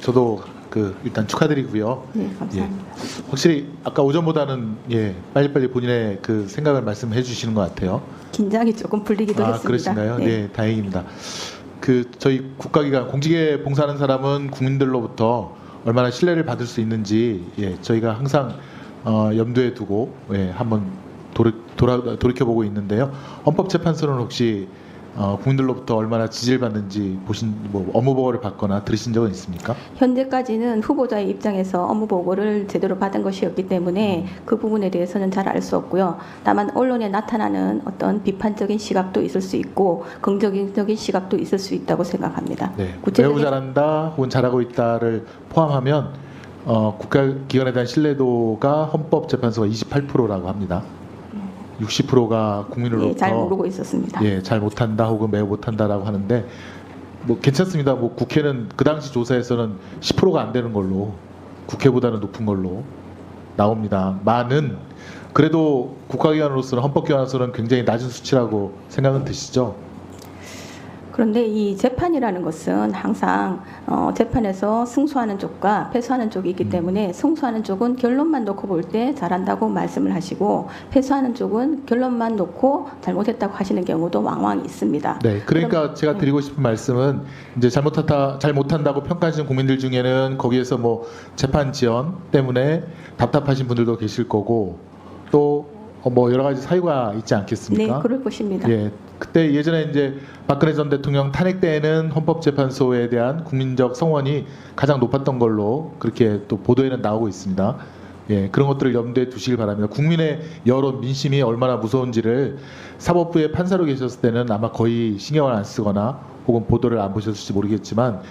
저도 일단 축하드리고요. 네, 감사합니다. 확실히 아까 오전보다는 빨리빨리 본인의 그 생각을 말씀해 주시는 것 같아요. 긴장이 조금 풀리기도 했습니다. 그러신가요? 네, 다행입니다. 저희 국가기관 공직에 봉사하는 사람은 국민들로부터 얼마나 신뢰를 받을 수 있는지 저희가 항상 염두에 두고 한번 돌이켜보고 있는데요. 헌법재판소는 혹시 국민들로부터 얼마나 지지를 받는지 업무 보고를 받거나 들으신 적은 있습니까? 현재까지는 후보자의 입장에서 업무 보고를 제대로 받은 것이었기 때문에 그 부분에 대해서는 잘 알 수 없고요. 다만 언론에 나타나는 어떤 비판적인 시각도 있을 수 있고 긍정적인 시각도 있을 수 있다고 생각합니다. 네, 매우 잘한다 혹은 잘하고 있다를 포함하면 국가기관에 대한 신뢰도가 헌법재판소가 28%라고 합니다. 60%가 국민으로부터 잘 모르고 있었습니다. 잘 못한다 혹은 매우 못한다라고 하는데 괜찮습니다. 국회는 그 당시 조사에서는 10%가 안 되는 걸로 국회보다는 높은 걸로 나옵니다. 그래도 국가기관으로서는 헌법기관으로서는 굉장히 낮은 수치라고 생각은 드시죠? 그런데 이 재판이라는 것은 항상 재판에서 승소하는 쪽과 패소하는 쪽이 있기 때문에 승소하는 쪽은 결론만 놓고 볼 때 잘한다고 말씀을 하시고 패소하는 쪽은 결론만 놓고 잘못했다고 하시는 경우도 왕왕 있습니다. 네, 그러니까 제가 드리고 싶은 말씀은 이제 잘 못한다고 평가하시는 국민들 중에는 거기에서 재판 지연 때문에 답답하신 분들도 계실 거고 또 여러 가지 사유가 있지 않겠습니까? 네, 그럴 것입니다. 그때 예전에 이제 박근혜 전 대통령 탄핵 때에는 헌법재판소에 대한 국민적 성원이 가장 높았던 걸로 그렇게 또 보도에는 나오고 있습니다. 그런 것들을 염두에 두시길 바랍니다. 국민의 여론, 민심이 얼마나 무서운지를 사법부의 판사로 계셨을 때는 아마 거의 신경을 안 쓰거나 혹은 보도를 안 보셨을지 모르겠지만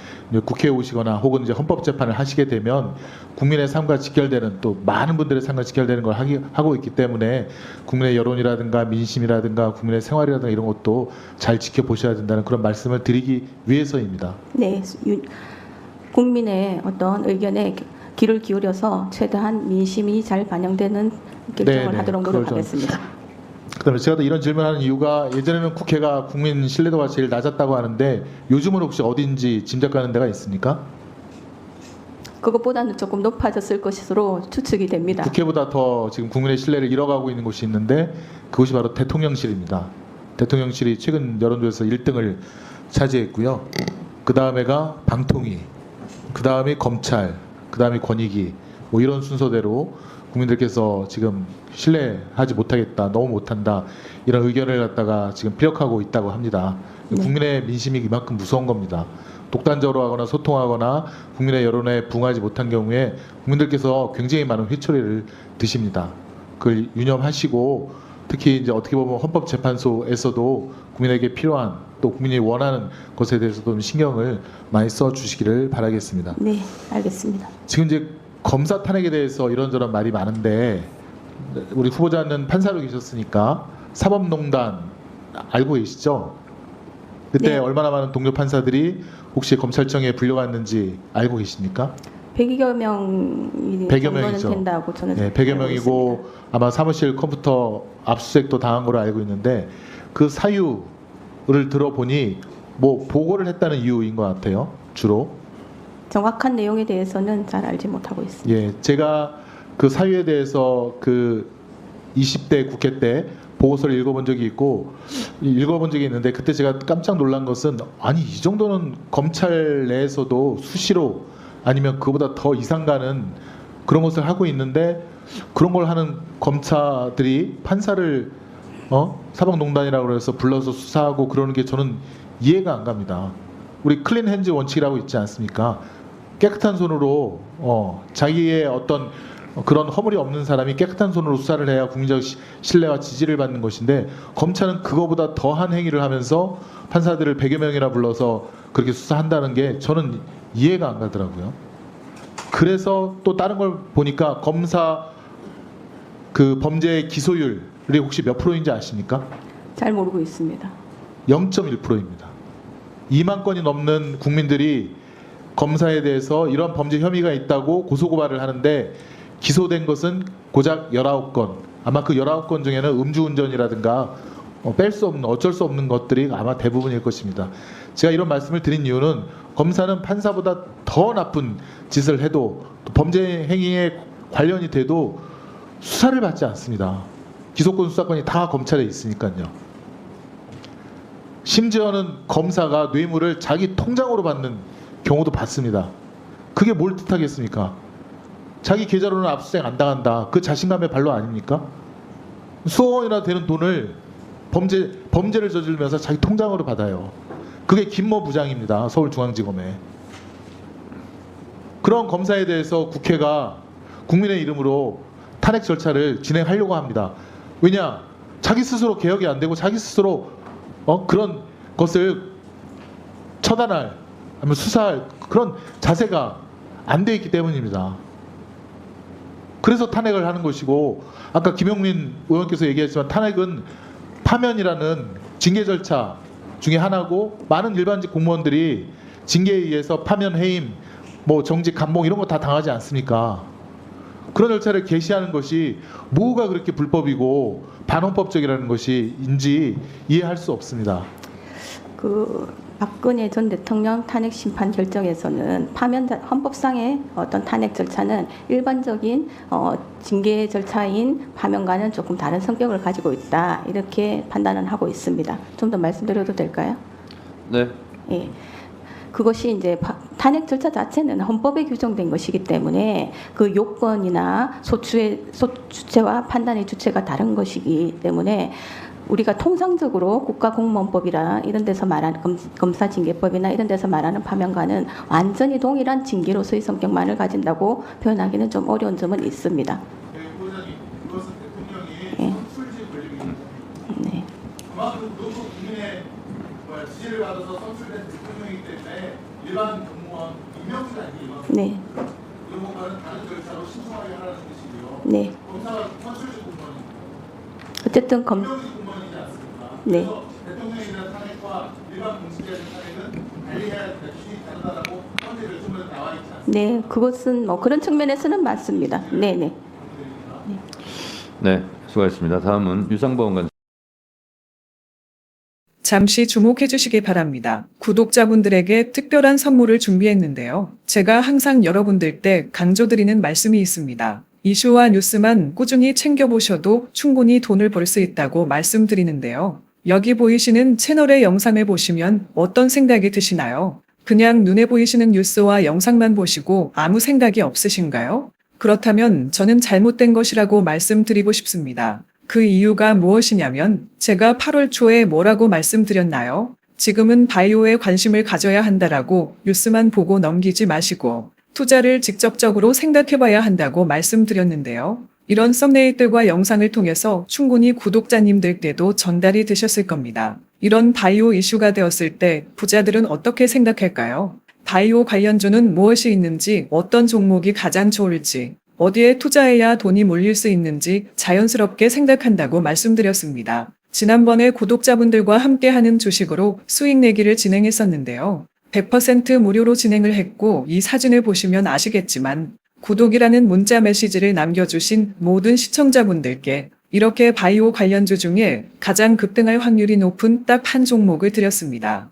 국회에 오시거나 혹은 이제 헌법재판을 하시게 되면 국민의 삶과 직결되는 또 많은 분들의 삶과 직결되는 걸 하고 있기 때문에 국민의 여론이라든가 민심이라든가 국민의 생활이라든가 이런 것도 잘 지켜보셔야 된다는 그런 말씀을 드리기 위해서입니다. 네, 국민의 어떤 의견에 귀를 기울여서 최대한 민심이 잘 반영되는 결정을 하도록 노력하겠습니다. 그다음에 제가 또 이런 질문하는 이유가 예전에는 국회가 국민 신뢰도가 제일 낮았다고 하는데 요즘은 혹시 어딘지 짐작가는 데가 있습니까? 그것보다는 조금 높아졌을 것으로 추측이 됩니다. 국회보다 더 지금 국민의 신뢰를 잃어가고 있는 곳이 있는데 그것이 바로 대통령실입니다. 대통령실이 최근 여론조사에서 1등을 차지했고요. 그 다음에가 방통위, 그 다음이 검찰, 그 다음이 권익위 이런 순서대로 국민들께서 지금 신뢰하지 못하겠다, 너무 못한다 이런 의견을 갖다가 지금 피력하고 있다고 합니다. 국민의 민심이 이만큼 무서운 겁니다. 독단적으로 하거나 소통하거나 국민의 여론에 부응하지 못한 경우에 국민들께서 굉장히 많은 회초리를 드십니다. 그걸 유념하시고 특히 이제 어떻게 보면 헌법재판소에서도 국민에게 필요한 또 국민이 원하는 것에 대해서도 신경을 많이 써 주시기를 바라겠습니다. 네, 알겠습니다. 지금 이제 검사 탄핵에 대해서 이런저런 말이 많은데 우리 후보자는 판사로 계셨으니까 사법농단 알고 계시죠? 그때 네. 얼마나 많은 동료 판사들이 혹시 검찰청에 불려갔는지 알고 계십니까? 100여 명이 100여 정도는 명이죠. 된다고 저는 100여 알고 명이고 있습니다. 아마 사무실 컴퓨터 압수수색도 당한 걸로 알고 있는데 그 사유를 들어보니 보고를 했다는 이유인 것 같아요. 주로. 정확한 내용에 대해서는 잘 알지 못하고 있습니다. 제가 그 사유에 대해서 그 20대 국회 때 보고서를 읽어본 적이 있는데 그때 제가 깜짝 놀란 것은 아니 이 정도는 검찰 내에서도 수시로 아니면 그보다 더 이상 가는 그런 것을 하고 있는데 그런 걸 하는 검사들이 판사를 사법농단이라고 해서 불러서 수사하고 그러는 게 저는 이해가 안 갑니다. 우리 클린 핸즈 원칙이라고 있지 않습니까? 깨끗한 손으로 자기의 어떤 그런 허물이 없는 사람이 깨끗한 손으로 수사를 해야 국민적 신뢰와 지지를 받는 것인데 검찰은 그거보다 더한 행위를 하면서 판사들을 100여 명이나 불러서 그렇게 수사한다는 게 저는 이해가 안 가더라고요. 그래서 또 다른 걸 보니까 검사 그 범죄 기소율이 혹시 몇 프로인지 아십니까? 잘 모르고 있습니다. 0.1%입니다. 2만 건이 넘는 국민들이 검사에 대해서 이런 범죄 혐의가 있다고 고소고발을 하는데 기소된 것은 고작 19건. 아마 그 19건 중에는 음주운전이라든가 뺄 수 없는 어쩔 수 없는 것들이 아마 대부분일 것입니다. 제가 이런 말씀을 드린 이유는 검사는 판사보다 더 나쁜 짓을 해도 또 범죄 행위에 관련이 돼도 수사를 받지 않습니다. 기소권 수사권이 다 검찰에 있으니까요. 심지어는 검사가 뇌물을 자기 통장으로 받는 경우도 봤습니다. 그게 뭘 뜻하겠습니까? 자기 계좌로는 압수수색 안 당한다. 그 자신감의 발로 아닙니까? 수억 원이나 되는 돈을 범죄를 저지르면서 자기 통장으로 받아요. 그게 김모 부장입니다. 서울중앙지검에. 그런 검사에 대해서 국회가 국민의 이름으로 탄핵 절차를 진행하려고 합니다. 왜냐? 자기 스스로 개혁이 안 되고 자기 스스로 그런 것을 처단할, 아니면 수사할 그런 자세가 안 돼 있기 때문입니다. 그래서 탄핵을 하는 것이고, 아까 김용민 의원께서 얘기했지만 탄핵은 파면이라는 징계 절차 중에 하나고, 많은 일반직 공무원들이 징계에 의해서 파면, 해임, 뭐 정직, 감봉 이런 거 다 당하지 않습니까? 그런 절차를 개시하는 것이 뭐가 그렇게 불법이고 반헌법적이라는 것인지 이해할 수 없습니다. 박근혜 전 대통령 탄핵 심판 결정에서는 헌법상의 어떤 탄핵 절차는 일반적인 징계 절차인 파면과는 조금 다른 성격을 가지고 있다, 이렇게 판단을 하고 있습니다. 좀 더 말씀드려도 될까요? 네. 예. 그것이 이제 탄핵 절차 자체는 헌법에 규정된 것이기 때문에 그 요건이나 소추체와 판단의 주체가 다른 것이기 때문에 우리가 통상적으로 국가공무원법이나 이런 데서 말하는 검사징계법이나 이런 데서 말하는 파면과는 완전히 동일한 징계로서의 성격만을 가진다고 표현하기는 좀 어려운 점은 있습니다. 그것은 대통령이 예. 선출직 권력입니다. 네. 그만큼 그것도 국민의 지지를 받아서 선출된 대통령이기 때문에 일반 공무원 임명직 아니에요. 네. 이런 것과는 다른 절차로 신청하게 하라는 뜻이고요. 네. 검사가 선출직 공무원입니다. 어쨌든 임명직 공무원이지 않습니까? 네. 그래서 대통령에 대한 탄핵과 일반 공직자에 대한 탄핵은 달리해야 된다, 기준이 다르다라고 헌재 결정문에 나와 있지 않습니까? 네, 그것은 뭐 그런 측면에서는 맞습니다. 네, 네. 네, 수고하셨습니다. 다음은 유상범 의원. 잠시 주목해 주시기 바랍니다. 구독자분들에게 특별한 선물을 준비했는데요. 제가 항상 여러분들 때 강조드리는 말씀이 있습니다. 이슈와 뉴스만 꾸준히 챙겨보셔도 충분히 돈을 벌 수 있다고 말씀드리는데요. 여기 보이시는 채널의 영상을 보시면 어떤 생각이 드시나요? 그냥 눈에 보이시는 뉴스와 영상만 보시고 아무 생각이 없으신가요? 그렇다면 저는 잘못된 것이라고 말씀드리고 싶습니다. 그 이유가 무엇이냐면 제가 8월 초에 뭐라고 말씀드렸나요? 지금은 바이오에 관심을 가져야 한다라고 뉴스만 보고 넘기지 마시고 투자를 직접적으로 생각해봐야 한다고 말씀드렸는데요. 이런 썸네일들과 영상을 통해서 충분히 구독자님들께도 전달이 되셨을 겁니다. 이런 바이오 이슈가 되었을 때 부자들은 어떻게 생각할까요? 바이오 관련주는 무엇이 있는지, 어떤 종목이 가장 좋을지, 어디에 투자해야 돈이 몰릴 수 있는지 자연스럽게 생각한다고 말씀드렸습니다. 지난번에 구독자분들과 함께하는 주식으로 수익 내기를 진행했었는데요. 100% 무료로 진행을 했고, 이 사진을 보시면 아시겠지만 구독이라는 문자 메시지를 남겨주신 모든 시청자분들께 이렇게 바이오 관련주 중에 가장 급등할 확률이 높은 딱 한 종목을 드렸습니다.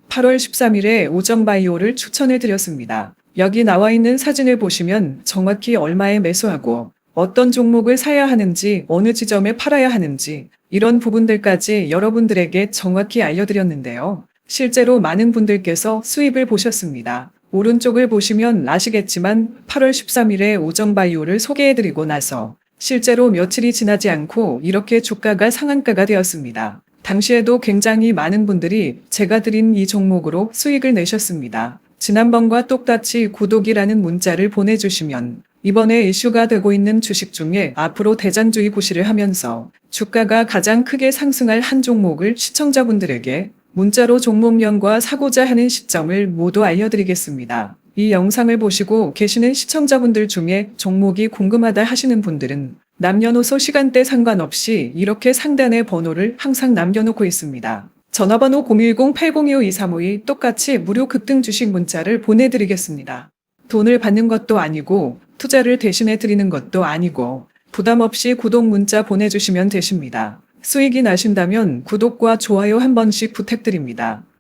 8월 13일에 오정바이오를 추천해 드렸습니다. 여기 나와 있는 사진을 보시면 정확히 얼마에 매수하고 어떤 종목을 사야 하는지, 어느 지점에 팔아야 하는지 이런 부분들까지 여러분들에게 정확히 알려드렸는데요. 실제로 많은 분들께서 수입을 보셨습니다. 오른쪽을 보시면 아시겠지만 8월 13일에 오정바이오를 소개해드리고 나서 실제로 며칠이 지나지 않고 이렇게 주가가 상한가가 되었습니다. 당시에도 굉장히 많은 분들이 제가 드린 이 종목으로 수익을 내셨습니다. 지난번과 똑같이 구독이라는 문자를 보내주시면 이번에 이슈가 되고 있는 주식 중에 앞으로 대장주의 구실을 하면서 주가가 가장 크게 상승할 한 종목을 시청자분들에게 문자로 종목명과 사고자 하는 시점을 모두 알려드리겠습니다. 이 영상을 보시고 계시는 시청자분들 중에 종목이 궁금하다 하시는 분들은 남녀노소 시간대 상관없이 이렇게 상단에 번호를 항상 남겨놓고 있습니다. 전화번호 010-802-5352 똑같이 무료 급등 주식 문자를 보내드리겠습니다. 돈을 받는 것도 아니고 투자를 대신해 드리는 것도 아니고 부담 없이 구독 문자 보내주시면 되십니다. 수익이 나신다면 구독과 좋아요 한 번씩 부탁드립니다.